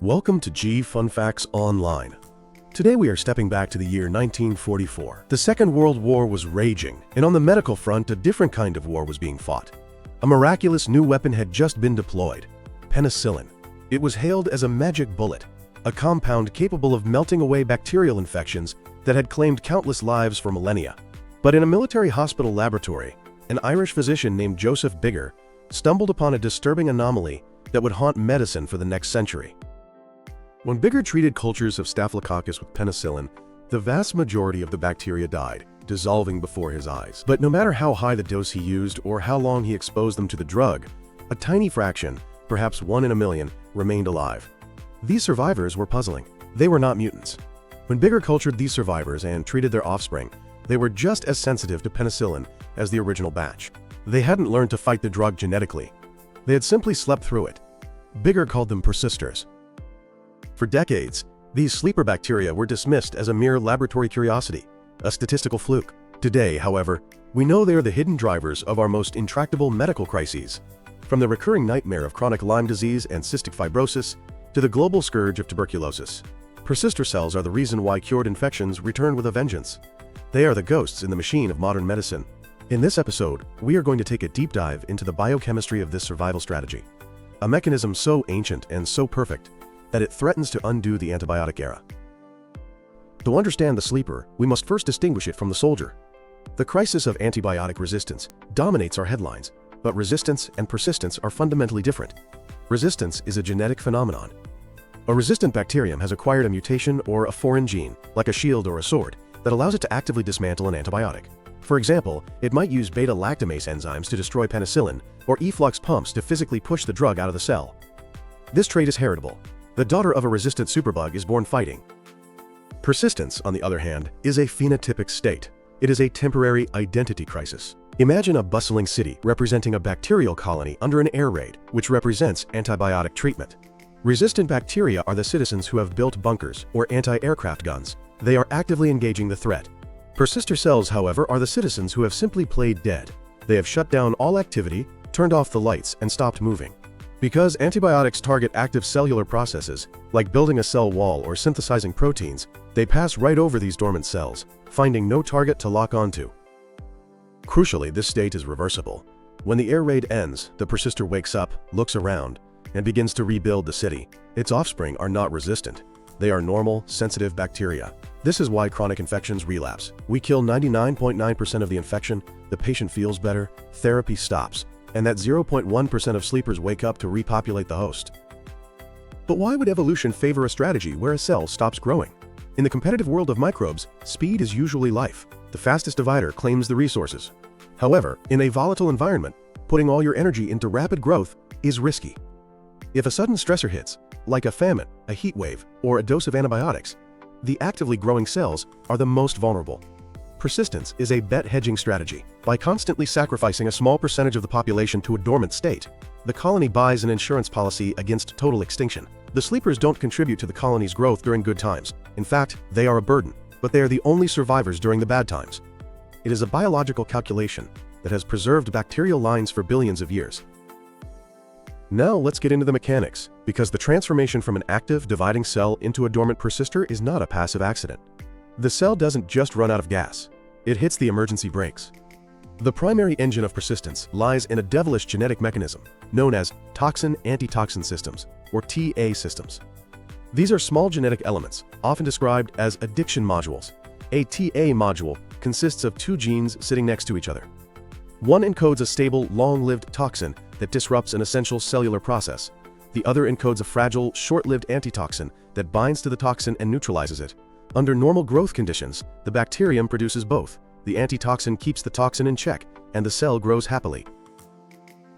Welcome to G Fun Facts Online. Today we are stepping back to the year 1944. The Second World War was raging, and on the medical front a different kind of war was being fought. A miraculous new weapon had just been deployed: penicillin. It was hailed as a magic bullet, a compound capable of melting away bacterial infections that had claimed countless lives for millennia. But in a military hospital laboratory, an Irish physician named Joseph Bigger stumbled upon a disturbing anomaly that would haunt medicine for the next century. When Bigger treated cultures of Staphylococcus with penicillin, the vast majority of the bacteria died, dissolving before his eyes. But no matter how high the dose he used or how long he exposed them to the drug, a tiny fraction, perhaps 1 in a million, remained alive. These survivors were puzzling. They were not mutants. When Bigger cultured these survivors and treated their offspring, they were just as sensitive to penicillin as the original batch. They hadn't learned to fight the drug genetically. They had simply slept through it. Bigger called them persisters. For decades, these sleeper bacteria were dismissed as a mere laboratory curiosity, a statistical fluke. Today, however, we know they are the hidden drivers of our most intractable medical crises. From the recurring nightmare of chronic Lyme disease and cystic fibrosis to the global scourge of tuberculosis, persister cells are the reason why cured infections return with a vengeance. They are the ghosts in the machine of modern medicine. In this episode, we are going to take a deep dive into the biochemistry of this survival strategy, a mechanism so ancient and so perfect that it threatens to undo the antibiotic era. To understand the sleeper, we must first distinguish it from the soldier. The crisis of antibiotic resistance dominates our headlines, but resistance and persistence are fundamentally different. Resistance is a genetic phenomenon. A resistant bacterium has acquired a mutation or a foreign gene, like a shield or a sword, that allows it to actively dismantle an antibiotic. For example, it might use beta-lactamase enzymes to destroy penicillin, or efflux pumps to physically push the drug out of the cell. This trait is heritable. The daughter of a resistant superbug is born fighting. Persistence, on the other hand, is a phenotypic state. It is a temporary identity crisis. Imagine a bustling city representing a bacterial colony under an air raid, which represents antibiotic treatment. Resistant bacteria are the citizens who have built bunkers or anti-aircraft guns. They are actively engaging the threat. Persister cells, however, are the citizens who have simply played dead. They have shut down all activity, turned off the lights, and stopped moving. Because antibiotics target active cellular processes, like building a cell wall or synthesizing proteins, they pass right over these dormant cells, finding no target to lock onto. Crucially, this state is reversible. When the air raid ends, the persister wakes up, looks around, and begins to rebuild the city. Its offspring are not resistant. They are normal, sensitive bacteria. This is why chronic infections relapse. We kill 99.9% of the infection, the patient feels better, therapy stops, and that 0.1% of sleepers wake up to repopulate the host. But why would evolution favor a strategy where a cell stops growing? In the competitive world of microbes, speed is usually life. The fastest divider claims the resources. However, in a volatile environment, putting all your energy into rapid growth is risky. If a sudden stressor hits, like a famine, a heat wave, or a dose of antibiotics, the actively growing cells are the most vulnerable. Persistence is a bet hedging strategy. By constantly sacrificing a small percentage of the population to a dormant state, the colony buys an insurance policy against total extinction. The sleepers don't contribute to the colony's growth during good times. In fact, they are a burden, but they are the only survivors during the bad times. It is a biological calculation that has preserved bacterial lines for billions of years. Now let's get into the mechanics, because the transformation from an active, dividing cell into a dormant persister is not a passive accident. The cell doesn't just run out of gas. It hits the emergency brakes. The primary engine of persistence lies in a devilish genetic mechanism known as Toxin-Antitoxin systems, or TA systems. These are small genetic elements, often described as addiction modules. A TA module consists of two genes sitting next to each other. One encodes a stable, long-lived toxin that disrupts an essential cellular process. The other encodes a fragile, short-lived antitoxin that binds to the toxin and neutralizes it. Under normal growth conditions, the bacterium produces both. The antitoxin keeps the toxin in check, and the cell grows happily.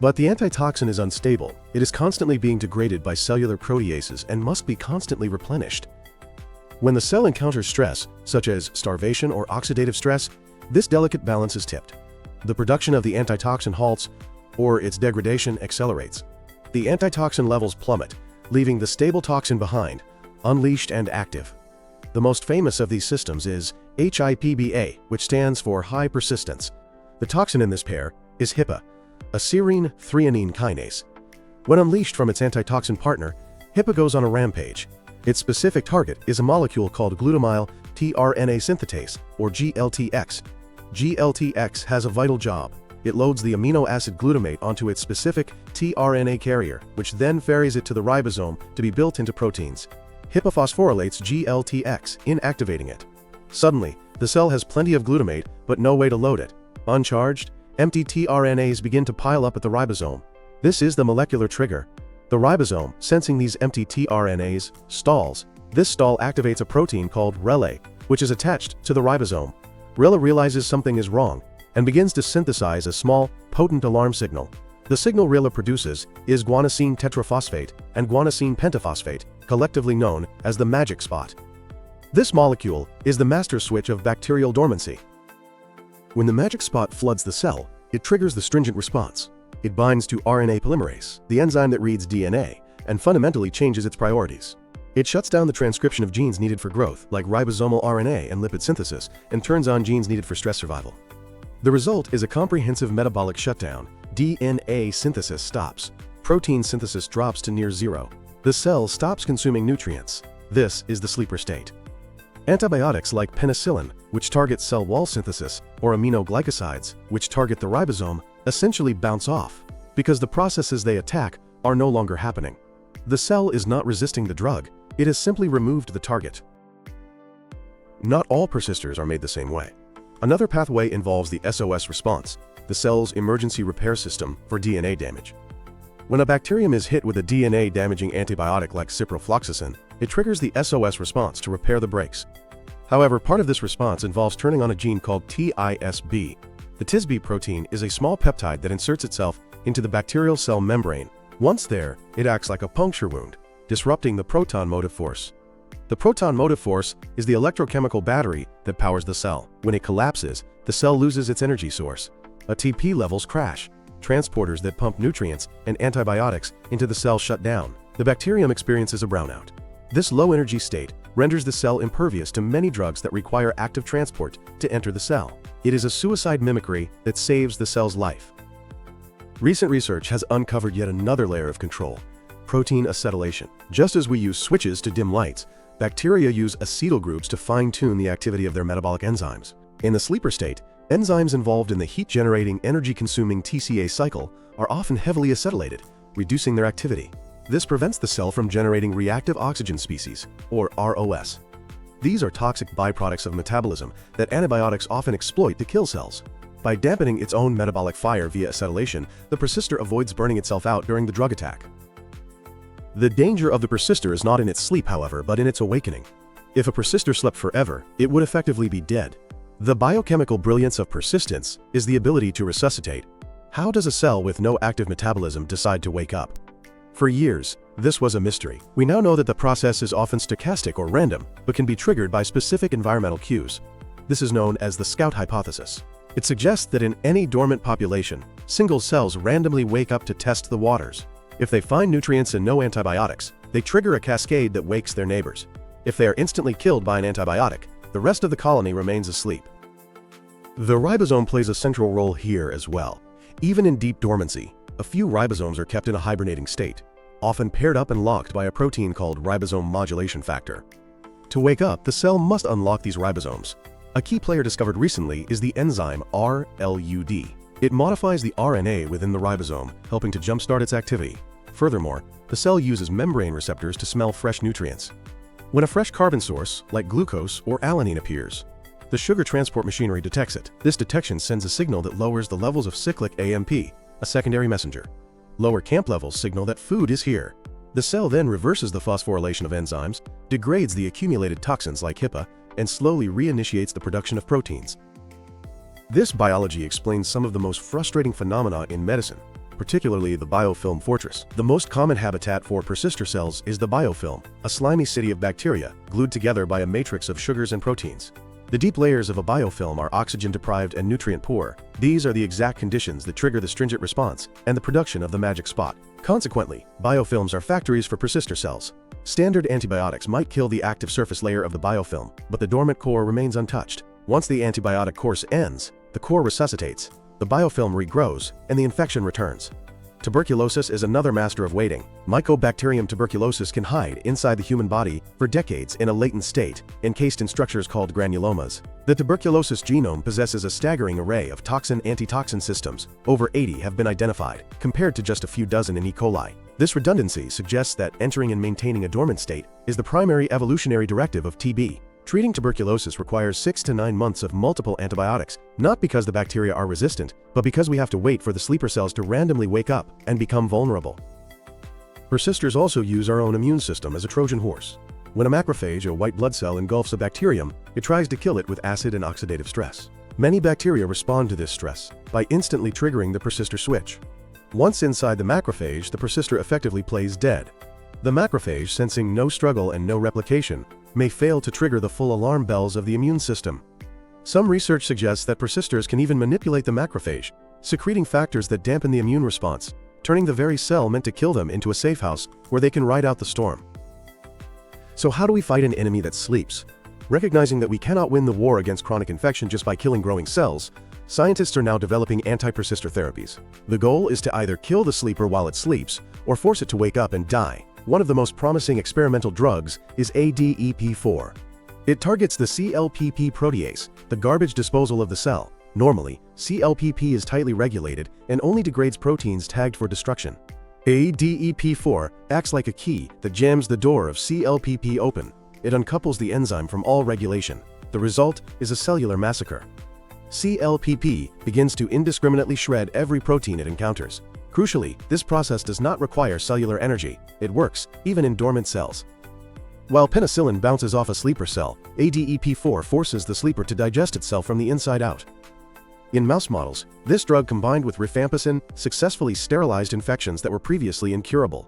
But the antitoxin is unstable. It is constantly being degraded by cellular proteases and must be constantly replenished. When the cell encounters stress, such as starvation or oxidative stress, this delicate balance is tipped. The production of the antitoxin halts, or its degradation accelerates. The antitoxin levels plummet, leaving the stable toxin behind, unleashed and active. The most famous of these systems is HIPBA, which stands for high persistence. The toxin in this pair is HIPAA, a serine threonine kinase. When unleashed from its antitoxin partner, HIPAA goes on a rampage. Its specific target is a molecule called glutamyl tRNA synthetase, or GLTX. GLTX has a vital job. It loads the amino acid glutamate onto its specific tRNA carrier, which then ferries it to the ribosome to be built into proteins. HIPAA phosphorylates GLTX, inactivating it. Suddenly, the cell has plenty of glutamate, but no way to load it. Uncharged, empty tRNAs begin to pile up at the ribosome. This is the molecular trigger. The ribosome, sensing these empty tRNAs, stalls. This stall activates a protein called relay, which is attached to the ribosome. Relay realizes something is wrong and begins to synthesize a small, potent alarm signal. The signal relay produces is guanosine tetraphosphate and guanosine pentaphosphate, collectively known as the magic spot. This molecule is the master switch of bacterial dormancy. When the magic spot floods the cell, it triggers the stringent response. It binds to RNA polymerase, the enzyme that reads DNA, and fundamentally changes its priorities. It shuts down the transcription of genes needed for growth, like ribosomal RNA and lipid synthesis, and turns on genes needed for stress survival. The result is a comprehensive metabolic shutdown. DNA synthesis stops. Protein synthesis drops to near zero. The cell stops consuming nutrients. This is the sleeper state. Antibiotics like penicillin, which target cell wall synthesis, or aminoglycosides, which target the ribosome, essentially bounce off, because the processes they attack are no longer happening. The cell is not resisting the drug, it has simply removed the target. Not all persisters are made the same way. Another pathway involves the SOS response, the cell's emergency repair system for DNA damage. When a bacterium is hit with a DNA-damaging antibiotic like ciprofloxacin, it triggers the SOS response to repair the brakes. However, part of this response involves turning on a gene called TISB. The TISB protein is a small peptide that inserts itself into the bacterial cell membrane. Once there, it acts like a puncture wound, disrupting the proton motive force. The proton motive force is the electrochemical battery that powers the cell. When it collapses, the cell loses its energy source. ATP levels crash. Transporters that pump nutrients and antibiotics into the cell shut down. The bacterium experiences a brownout. This low-energy state renders the cell impervious to many drugs that require active transport to enter the cell. It is a suicide mimicry that saves the cell's life. Recent research has uncovered yet another layer of control: protein acetylation. Just as we use switches to dim lights, bacteria use acetyl groups to fine-tune the activity of their metabolic enzymes. In the sleeper state, enzymes involved in the heat-generating, energy-consuming TCA cycle are often heavily acetylated, reducing their activity. This prevents the cell from generating reactive oxygen species, or ROS. These are toxic byproducts of metabolism that antibiotics often exploit to kill cells. By dampening its own metabolic fire via acetylation, the persister avoids burning itself out during the drug attack. The danger of the persister is not in its sleep, however, but in its awakening. If a persister slept forever, it would effectively be dead. The biochemical brilliance of persistence is the ability to resuscitate. How does a cell with no active metabolism decide to wake up? For years, this was a mystery. We now know that the process is often stochastic or random, but can be triggered by specific environmental cues. This is known as the Scout hypothesis. It suggests that in any dormant population, single cells randomly wake up to test the waters. If they find nutrients and no antibiotics, they trigger a cascade that wakes their neighbors. If they are instantly killed by an antibiotic, the rest of the colony remains asleep. The ribosome plays a central role here as well. Even in deep dormancy, a few ribosomes are kept in a hibernating state, often paired up and locked by a protein called ribosome modulation factor. To wake up, the cell must unlock these ribosomes. A key player discovered recently is the enzyme RLUD. It modifies the RNA within the ribosome, helping to jumpstart its activity. Furthermore, the cell uses membrane receptors to smell fresh nutrients. When a fresh carbon source, like glucose or alanine, appears, the sugar transport machinery detects it. This detection sends a signal that lowers the levels of cyclic AMP, a secondary messenger. Lower camp levels signal that food is here. The cell then reverses the phosphorylation of enzymes, degrades the accumulated toxins like HIPAA, and slowly reinitiates the production of proteins. This biology explains some of the most frustrating phenomena in medicine, particularly the biofilm fortress. The most common habitat for persister cells is the biofilm, a slimy city of bacteria glued together by a matrix of sugars and proteins. The deep layers of a biofilm are oxygen-deprived and nutrient-poor. These are the exact conditions that trigger the stringent response and the production of the magic spot. Consequently, biofilms are factories for persister cells. Standard antibiotics might kill the active surface layer of the biofilm, but the dormant core remains untouched. Once the antibiotic course ends, the core resuscitates, the biofilm regrows, and the infection returns. Tuberculosis is another master of waiting. Mycobacterium tuberculosis can hide inside the human body for decades in a latent state, encased in structures called granulomas. The tuberculosis genome possesses a staggering array of toxin-antitoxin systems. Over 80 have been identified, compared to just a few dozen in E. coli. This redundancy suggests that entering and maintaining a dormant state is the primary evolutionary directive of TB. Treating tuberculosis requires 6 to 9 months of multiple antibiotics, not because the bacteria are resistant, but because we have to wait for the sleeper cells to randomly wake up and become vulnerable. Persisters also use our own immune system as a Trojan horse. When a macrophage, a white blood cell, engulfs a bacterium, it tries to kill it with acid and oxidative stress. Many bacteria respond to this stress by instantly triggering the persister switch. Once inside the macrophage, the persister effectively plays dead. The macrophage, sensing no struggle and no replication, may fail to trigger the full alarm bells of the immune system. Some research suggests that persisters can even manipulate the macrophage, secreting factors that dampen the immune response, turning the very cell meant to kill them into a safe house where they can ride out the storm. So how do we fight an enemy that sleeps? Recognizing that we cannot win the war against chronic infection just by killing growing cells, scientists are now developing anti-persister therapies. The goal is to either kill the sleeper while it sleeps or force it to wake up and die. One of the most promising experimental drugs is ADEP4. It targets the CLPP protease, the garbage disposal of the cell. Normally, CLPP is tightly regulated and only degrades proteins tagged for destruction. ADEP4 acts like a key that jams the door of CLPP open. It uncouples the enzyme from all regulation. The result is a cellular massacre. CLPP begins to indiscriminately shred every protein it encounters. Crucially, this process does not require cellular energy. It works, even in dormant cells. While penicillin bounces off a sleeper cell, ADEP4 forces the sleeper to digest itself from the inside out. In mouse models, this drug combined with rifampicin successfully sterilized infections that were previously incurable.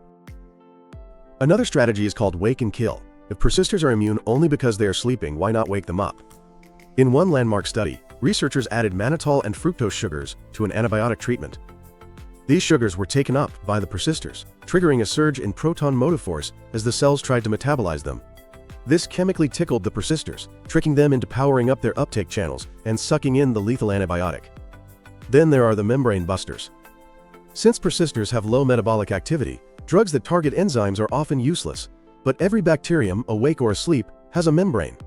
Another strategy is called wake and kill. If persisters are immune only because they are sleeping, why not wake them up? In one landmark study, researchers added mannitol and fructose sugars to an antibiotic treatment. These sugars were taken up by the persisters, triggering a surge in proton motive force as the cells tried to metabolize them. This chemically tickled the persisters, tricking them into powering up their uptake channels and sucking in the lethal antibiotic. Then there are the membrane busters. Since persisters have low metabolic activity, drugs that target enzymes are often useless, but every bacterium, awake or asleep, has a membrane.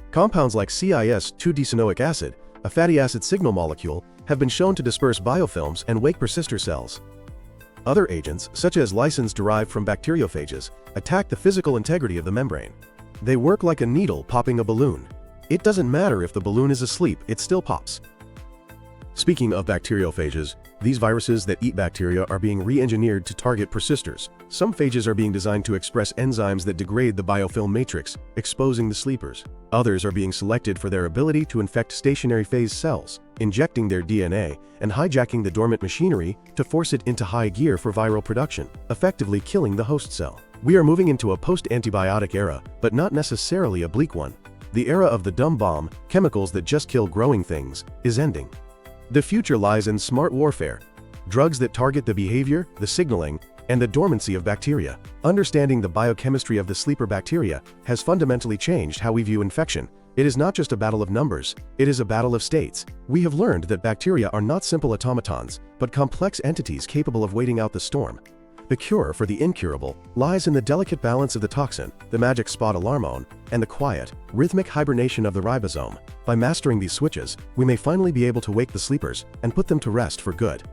Compounds like cis-2-decyanoic acid, a fatty acid signal molecule, have been shown to disperse biofilms and wake persister cells. Other agents, such as lysins derived from bacteriophages, attack the physical integrity of the membrane. They work like a needle popping a balloon. It doesn't matter if the balloon is asleep, it still pops. Speaking of bacteriophages, these viruses that eat bacteria are being re-engineered to target persisters. Some phages are being designed to express enzymes that degrade the biofilm matrix, exposing the sleepers. Others are being selected for their ability to infect stationary phase cells, injecting their DNA and hijacking the dormant machinery to force it into high gear for viral production, effectively killing the host cell. We are moving into a post-antibiotic era, but not necessarily a bleak one. The era of the dumb bomb, chemicals that just kill growing things, is ending. The future lies in smart warfare, drugs that target the behavior, the signaling, and the dormancy of bacteria. Understanding the biochemistry of the sleeper bacteria has fundamentally changed how we view infection. It is not just a battle of numbers, it is a battle of states. We have learned that bacteria are not simple automatons, but complex entities capable of waiting out the storm. The cure for the incurable lies in the delicate balance of the toxin, the magic spot alarmone, and the quiet, rhythmic hibernation of the ribosome. By mastering these switches, we may finally be able to wake the sleepers and put them to rest for good.